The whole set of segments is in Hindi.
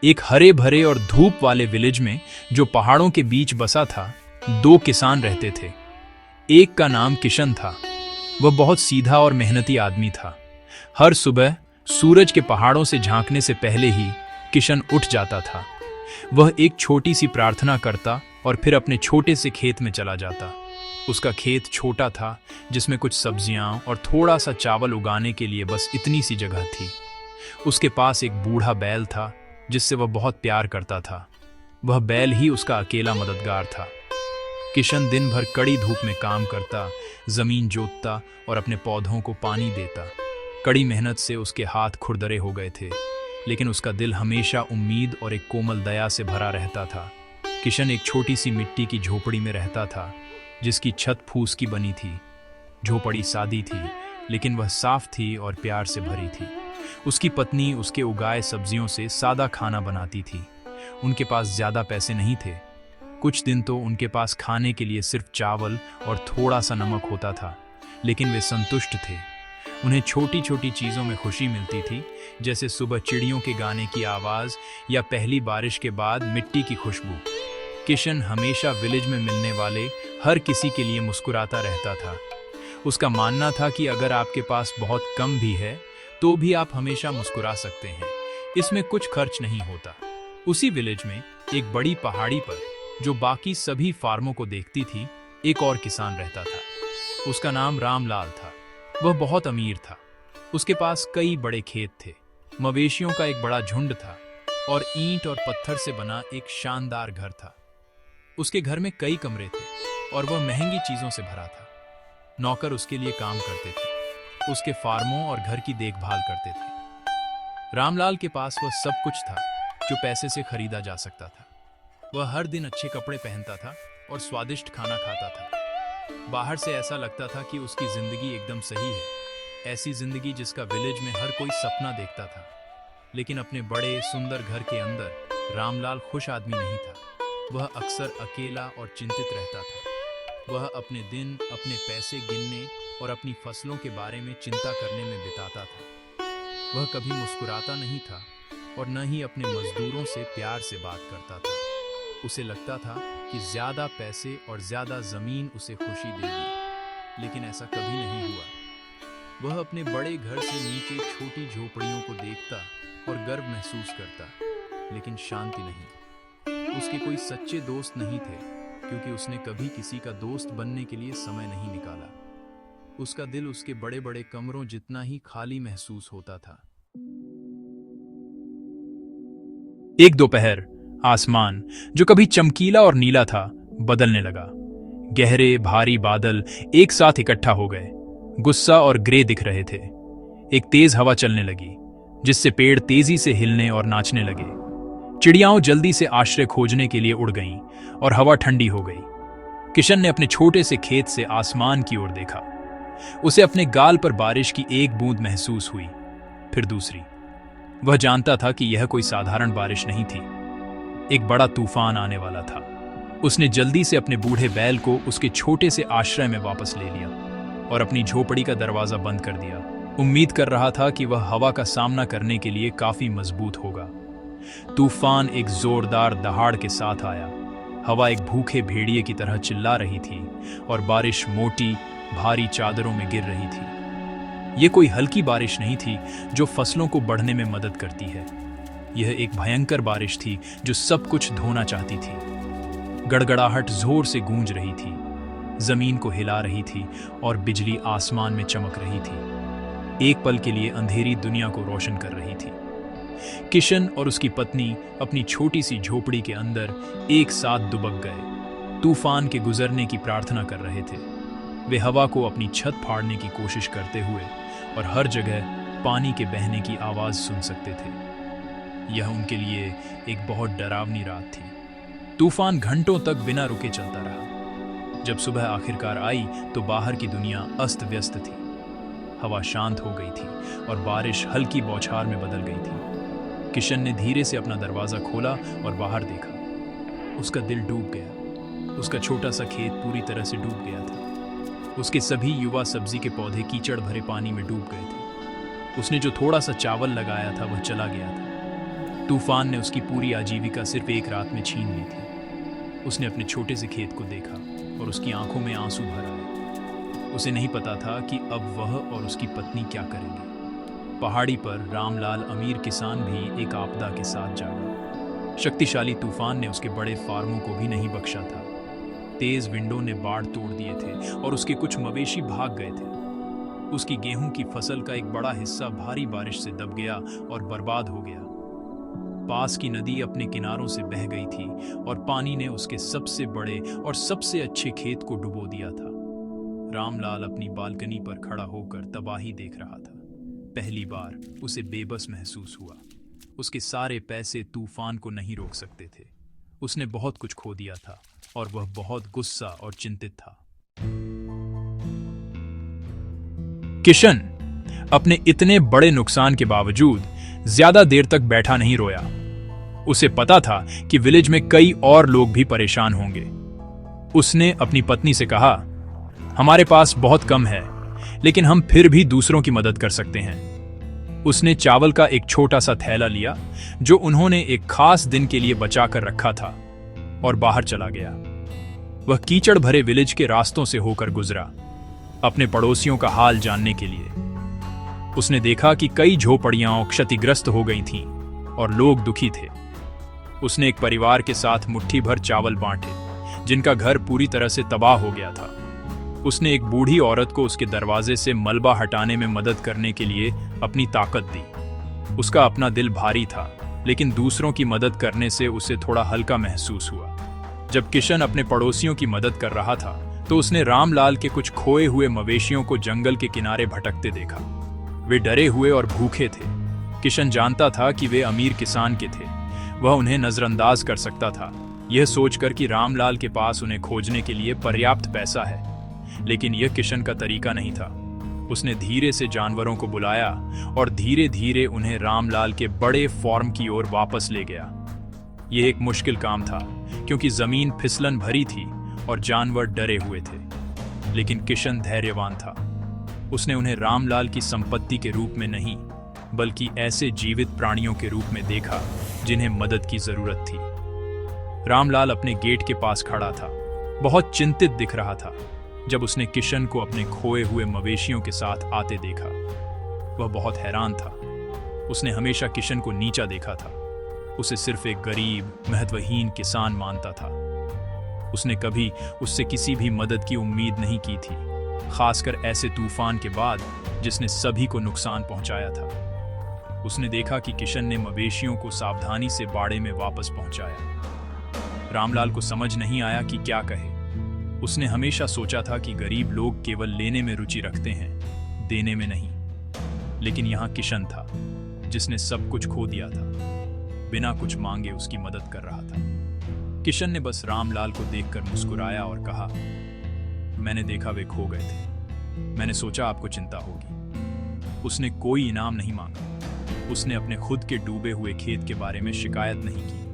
एक हरे भरे और धूप वाले विलेज में जो पहाड़ों के बीच बसा था, दो किसान रहते थे। एक का नाम किशन था। वह बहुत सीधा और मेहनती आदमी था। हर सुबह सूरज के पहाड़ों से झांकने से पहले ही किशन उठ जाता था। वह एक छोटी सी प्रार्थना करता और फिर अपने छोटे से खेत में चला जाता। उसका खेत छोटा था, जिसमें कुछ सब्जियां और थोड़ा सा चावल उगाने के लिए बस इतनी सी जगह थी। उसके पास एक बूढ़ा बैल था, जिससे वह बहुत प्यार करता था। वह बैल ही उसका अकेला मददगार था। किशन दिन भर कड़ी धूप में काम करता, जमीन जोतता और अपने पौधों को पानी देता। कड़ी मेहनत से उसके हाथ खुरदरे हो गए थे, लेकिन उसका दिल हमेशा उम्मीद और एक कोमल दया से भरा रहता था। किशन एक छोटी सी मिट्टी की झोपड़ी में रहता था, जिसकी छत फूस की बनी थी। झोपड़ी सादी थी, लेकिन वह साफ थी और प्यार से भरी थी। उसकी पत्नी उसके उगाए सब्जियों से सादा खाना बनाती थी। उनके पास ज्यादा पैसे नहीं थे। कुछ दिन तो उनके पास खाने के लिए सिर्फ चावल और थोड़ा सा नमक होता था, लेकिन वे संतुष्ट थे। उन्हें छोटी छोटी चीजों में खुशी मिलती थी, जैसे सुबह चिड़ियों के गाने की आवाज या पहली बारिश के बाद मिट्टी की खुशबू। किशन हमेशा विलेज में मिलने वाले हर किसी के लिए मुस्कुराता रहता था। उसका मानना था कि अगर आपके पास बहुत कम भी है, तो भी आप हमेशा मुस्कुरा सकते हैं। इसमें कुछ खर्च नहीं होता। उसी विलेज में एक बड़ी पहाड़ी पर, जो बाकी सभी फार्मों को देखती थी, एक और किसान रहता था। उसका नाम रामलाल था। वह बहुत अमीर था। उसके पास कई बड़े खेत थे, मवेशियों का एक बड़ा झुंड था और ईंट और पत्थर से बना एक शानदार घर था। उसके घर में कई कमरे थे और वह महंगी चीजों से भरा था। नौकर उसके लिए काम करते थे, उसके फार्मों और घर की देखभाल करते थे। रामलाल के पास वह सब कुछ था जो पैसे से खरीदा जा सकता था। वह हर दिन अच्छे कपड़े पहनता था और स्वादिष्ट खाना खाता था। बाहर से ऐसा लगता था कि उसकी जिंदगी एकदम सही है, ऐसी जिंदगी जिसका विलेज में हर कोई सपना देखता था। लेकिन अपने बड़े सुंदर घर के अंदर रामलाल खुश आदमी नहीं था। वह अक्सर अकेला और चिंतित रहता था। वह अपने दिन अपने पैसे गिनने और अपनी फसलों के बारे में चिंता करने में बिताता था। वह कभी मुस्कुराता नहीं था और न ही अपने मजदूरों से प्यार से बात करता था। उसे लगता था कि ज्यादा पैसे और ज्यादा जमीन उसे खुशी देगी, लेकिन ऐसा कभी नहीं हुआ। वह अपने बड़े घर से नीचे छोटी झोपड़ियों को देखता और गर्व महसूस करता, लेकिन शांति नहीं। उसके कोई सच्चे दोस्त नहीं थे, क्योंकि उसने कभी किसी का दोस्त बनने के लिए समय नहीं निकाला। उसका दिल उसके बड़े बड़े कमरों जितना ही खाली महसूस होता था। एक दोपहर आसमान, जो कभी चमकीला और नीला था, बदलने लगा। गहरे भारी बादल एक साथ इकट्ठा हो गए, गुस्सा और ग्रे दिख रहे थे। एक तेज हवा चलने लगी, जिससे पेड़ तेजी से हिलने और नाचने लगे। चिड़ियाओं जल्दी से आश्रय खोजने के लिए उड़ गईं और हवा ठंडी हो गई। किशन ने अपने छोटे से खेत से आसमान की ओर देखा। उसे अपने गाल पर बारिश की एक बूंद महसूस हुई, फिर दूसरी। वह जानता था कि यह कोई साधारण बारिश नहीं थी। एक बड़ा तूफान आने वाला था। उसने जल्दी से अपने बूढ़े बैल को उसके छोटे से आश्रय में वापस ले लिया और अपनी झोपड़ी का दरवाजा बंद कर दिया। उम्मीद कर रहा था कि वह हवा का सामना करने के लिए काफी मजबूत होगा। तूफान एक जोरदार दहाड़ के साथ आया। हवा एक भूखे भेड़िए की तरह चिल्ला रही थी और बारिश मोटी भारी चादरों में गिर रही थी। यह कोई हल्की बारिश नहीं थी जो फसलों को बढ़ने में मदद करती है। यह एक भयंकर बारिश थी जो सब कुछ धोना चाहती थी। गड़गड़ाहट जोर से गूंज रही थी, जमीन को हिला रही थी और बिजली आसमान में चमक रही थी। एक पल के लिए अंधेरी दुनिया को रोशन कर रही थी। किशन और उसकी पत्नी अपनी छोटी सी झोपड़ी के अंदर एक साथ दुबक गए, तूफान के गुजरने की प्रार्थना कर रहे थे। वे हवा को अपनी छत फाड़ने की कोशिश करते हुए और हर जगह पानी के बहने की आवाज सुन सकते थे। यह उनके लिए एक बहुत डरावनी रात थी। तूफान घंटों तक बिना रुके चलता रहा। जब सुबह आखिरकार आई तो बाहर की दुनिया अस्त व्यस्त थी। हवा शांत हो गई थी और बारिश हल्की बौछार में बदल गई थी। किशन ने धीरे से अपना दरवाजा खोला और बाहर देखा। उसका दिल डूब गया। उसका छोटा सा खेत पूरी तरह से डूब गया था। उसके सभी युवा सब्जी के पौधे कीचड़ भरे पानी में डूब गए थे। उसने जो थोड़ा सा चावल लगाया था वह चला गया था। तूफान ने उसकी पूरी आजीविका सिर्फ एक रात में छीन ली थी। उसने अपने छोटे से खेत को देखा और उसकी आंखों में आंसू भर आए। उसे नहीं पता था कि अब वह और उसकी पत्नी क्या करेंगे। पहाड़ी पर रामलाल अमीर किसान भी एक आपदा के साथ जागा। शक्तिशाली तूफान ने उसके बड़े फार्मों को भी नहीं बख्शा था। तेज विंडों ने बाढ़ तोड़ दिए थे और उसके कुछ मवेशी भाग गए थे। उसकी गेहूं की फसल का एक बड़ा हिस्सा भारी बारिश से दब गया और बर्बाद हो गया। पास की नदी अपने किनारों से बह गई थी और पानी ने उसके सबसे बड़े और सबसे अच्छे खेत को डुबो दिया था। रामलाल अपनी बालकनी पर खड़ा होकर तबाही देख रहा था। पहली बार उसे बेबस महसूस हुआ। उसके सारे पैसे तूफान को नहीं रोक सकते थे। उसने बहुत कुछ खो दिया था और वह बहुत गुस्सा और चिंतित था। किशन अपने इतने बड़े नुकसान के बावजूद ज्यादा देर तक बैठा नहीं रोया। उसे पता था कि विलेज में कई और लोग भी परेशान होंगे। उसने अपनी पत्नी से कहा, हमारे पास बहुत कम है, लेकिन हम फिर भी दूसरों की मदद कर सकते हैं। उसने चावल का एक छोटा सा थैला लिया जो उन्होंने एक खास दिन के लिए बचा कर रखा था और बाहर चला गया। वह कीचड़ भरे विलेज के रास्तों से होकर गुजरा, अपने पड़ोसियों का हाल जानने के लिए। उसने देखा कि कई झोपड़ियां क्षतिग्रस्त हो गई थीं और लोग दुखी थे। उसने एक परिवार के साथ मुट्ठी भर चावल बांटे, जिनका घर पूरी तरह से तबाह हो गया था। उसने एक बूढ़ी औरत को उसके दरवाजे से मलबा हटाने में मदद करने के लिए अपनी ताकत दी। उसका अपना दिल भारी था, लेकिन दूसरों की मदद करने से उसे थोड़ा हल्का महसूस हुआ। जब किशन अपने पड़ोसियों की मदद कर रहा था, तो उसने रामलाल के कुछ खोए हुए मवेशियों को जंगल के किनारे भटकते देखा। वे डरे हुए और भूखे थे। किशन जानता था कि वे अमीर किसान के थे। वह उन्हें नजरअंदाज कर सकता था, यह सोचकर कि रामलाल के पास उन्हें खोजने के लिए पर्याप्त पैसा है। लेकिन यह किशन का तरीका नहीं था। उसने धीरे से जानवरों को बुलाया और धीरे धीरे उन्हें रामलाल के बड़े फार्म की ओर वापस ले गया। यह एक मुश्किल काम था, क्योंकि जमीन फिसलन भरी थी और जानवर डरे हुए थे। लेकिन किशन धैर्यवान था। उसने उन्हें रामलाल की संपत्ति के रूप में नहीं, बल्कि ऐसे जीवित प्राणियों के रूप में देखा जिन्हें मदद की जरूरत थी। रामलाल अपने गेट के पास खड़ा था, बहुत चिंतित दिख रहा था। जब उसने किशन को अपने खोए हुए मवेशियों के साथ आते देखा, वह बहुत हैरान था। उसने हमेशा किशन को नीचा देखा था। उसे सिर्फ एक गरीब, महत्वहीन किसान मानता था। उसने कभी उससे किसी भी मदद की उम्मीद नहीं की थी, खासकर ऐसे तूफान के बाद जिसने सभी को नुकसान पहुंचाया था। उसने देखा कि किशन ने मवेशियों को सावधानी से बाड़े में वापस पहुंचाया। रामलाल को समझ नहीं आया कि क्या कहे। उसने हमेशा सोचा था कि गरीब लोग केवल लेने में रुचि रखते हैं, देने में नहीं। लेकिन यहाँ किशन था, जिसने सब कुछ खो दिया था, बिना कुछ मांगे उसकी मदद कर रहा था। किशन ने बस रामलाल को देखकर मुस्कुराया और कहा, मैंने देखा वे खो गए थे। मैंने सोचा आपको चिंता होगी। उसने कोई इनाम नहीं मांगा। उसने अपने खुद के डूबे हुए खेत के बारे में शिकायत नहीं की।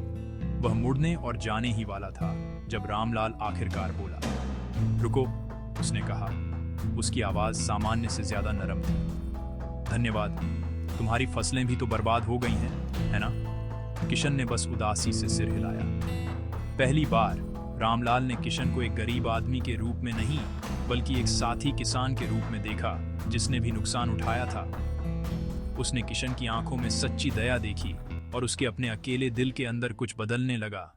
वह मुड़ने और जाने ही वाला था जब रामलाल आखिरकार बोला, रुको, उसने कहा। उसकी आवाज सामान्य से ज्यादा नरम थी। धन्यवाद, तुम्हारी फसलें भी तो बर्बाद हो गई हैं, है ना? किशन ने बस उदासी से सिर हिलाया। पहली बार रामलाल ने किशन को एक गरीब आदमी के रूप में नहीं, बल्कि एक साथी किसान के रूप में देखा, जिसने भी नुकसान उठाया था। उसने किशन की आंखों में सच्ची दया देखी और उसके अपने अकेले दिल के अंदर कुछ बदलने लगा।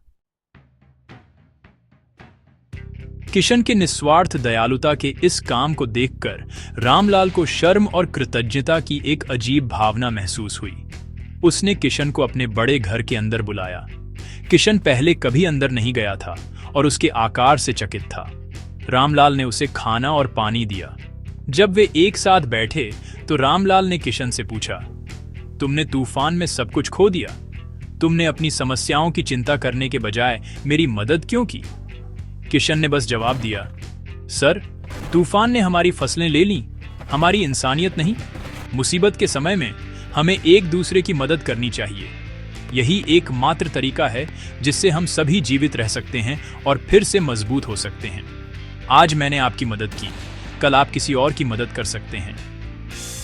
किशन के निस्वार्थ दयालुता के इस काम को देखकर रामलाल को शर्म और कृतज्ञता की एक अजीब भावना महसूस हुई। उसने किशन को अपने बड़े घर के अंदर बुलाया। किशन पहले कभी अंदर नहीं गया था और उसके आकार से चकित था। रामलाल ने उसे खाना और पानी दिया। जब वे एक साथ बैठे तो रामलाल ने किशन से पूछा, तुमने तूफान में सब कुछ खो दिया? तुमने अपनी समस्याओं की चिंता करने के बजाय मेरी मदद क्यों की? किशन ने बस जवाब दिया, सर, तूफान ने हमारी फसलें ले लीं, हमारी इंसानियत नहीं। मुसीबत के समय में हमें एक दूसरे की मदद करनी चाहिए। यही एकमात्र तरीका है जिससे हम सभी जीवित रह सकते हैं और फिर से मजबूत हो सकते हैं। आज मैंने आपकी मदद की, कल आप किसी और की मदद कर सकते हैं।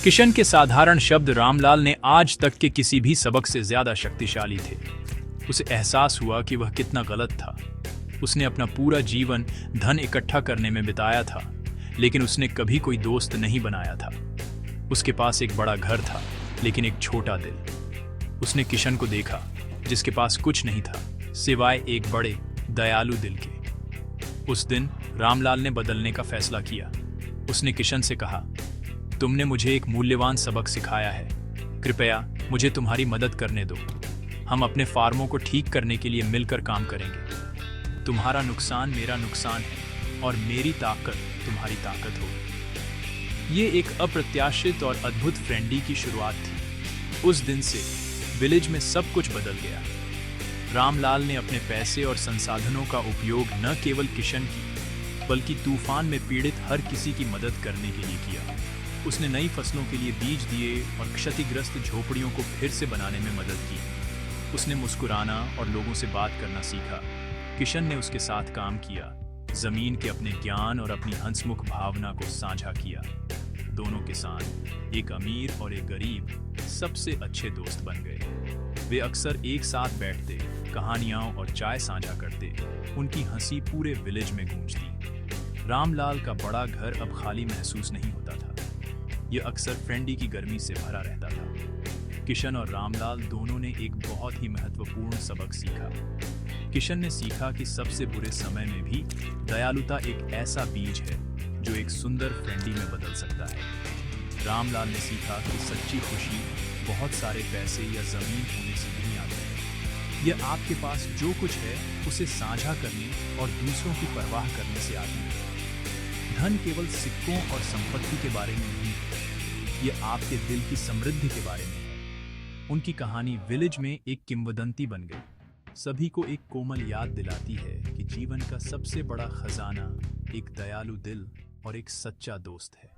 किशन के साधारण शब्द रामलाल ने आज तक के किसी भी सबक से ज्यादा शक्तिशाली थे। उसे एहसास हुआ कि वह कितना गलत था। उसने अपना पूरा जीवन धन इकट्ठा करने में बिताया था, लेकिन उसने कभी कोई दोस्त नहीं बनाया था। उसके पास एक बड़ा घर था, लेकिन एक छोटा दिल। उसने किशन को देखा, जिसके पास कुछ नहीं था सिवाय एक बड़े दयालु दिल के। उस दिन रामलाल ने बदलने का फैसला किया। उसने किशन से कहा, तुमने मुझे एक मूल्यवान सबक सिखाया है। कृपया मुझे तुम्हारी मदद करने दो। हम अपने फार्मों को ठीक करने के लिए मिलकर काम करेंगे। तुम्हारा नुकसान मेरा नुकसान है और मेरी ताकत तुम्हारी ताकत होगी। ये एक अप्रत्याशित और अद्भुत फ्रेंडी की शुरुआत थी। उस दिन से विलेज में सब कुछ बदल गया। रामलाल ने अपने पैसे और संसाधनों का उपयोग न केवल किशन की, बल्कि तूफान में पीड़ित हर किसी की मदद करने के लिए किया। उसने नई फसलों के लिए बीज दिए और क्षतिग्रस्त झोपड़ियों को फिर से बनाने में मदद की। उसने मुस्कुराना और लोगों से बात करना सीखा। किशन ने उसके साथ काम किया, जमीन के अपने ज्ञान और अपनी हंसमुख भावना को साझा किया। दोनों किसान, एक अमीर और एक गरीब, सबसे अच्छे दोस्त बन गए। वे अक्सर एक साथ बैठते, कहानियां और चाय साझा करते। उनकी हंसी पूरे विलेज में गूंजती। रामलाल का बड़ा घर अब खाली महसूस नहीं होता था। यह अक्सर फ्रेंडी की गर्मी से भरा रहता था। किशन और रामलाल दोनों ने एक बहुत ही महत्वपूर्ण सबक सीखा। किशन ने सीखा कि सबसे बुरे समय में भी दयालुता एक ऐसा बीज है जो एक सुंदर फ्रेंडी में बदल सकता है। रामलाल ने सीखा कि सच्ची खुशी बहुत सारे पैसे या जमीन होने से नहीं आती है। यह आपके पास जो कुछ है उसे साझा करने और दूसरों की परवाह करने से आती है। धन केवल सिक्कों और संपत्ति के बारे में नहीं है, यह आपके दिल की समृद्धि के बारे में है। उनकी कहानी विलेज में एक किंवदंती बन गई। सभी को एक कोमल याद दिलाती है कि जीवन का सबसे बड़ा खजाना एक दयालु दिल और एक सच्चा दोस्त है।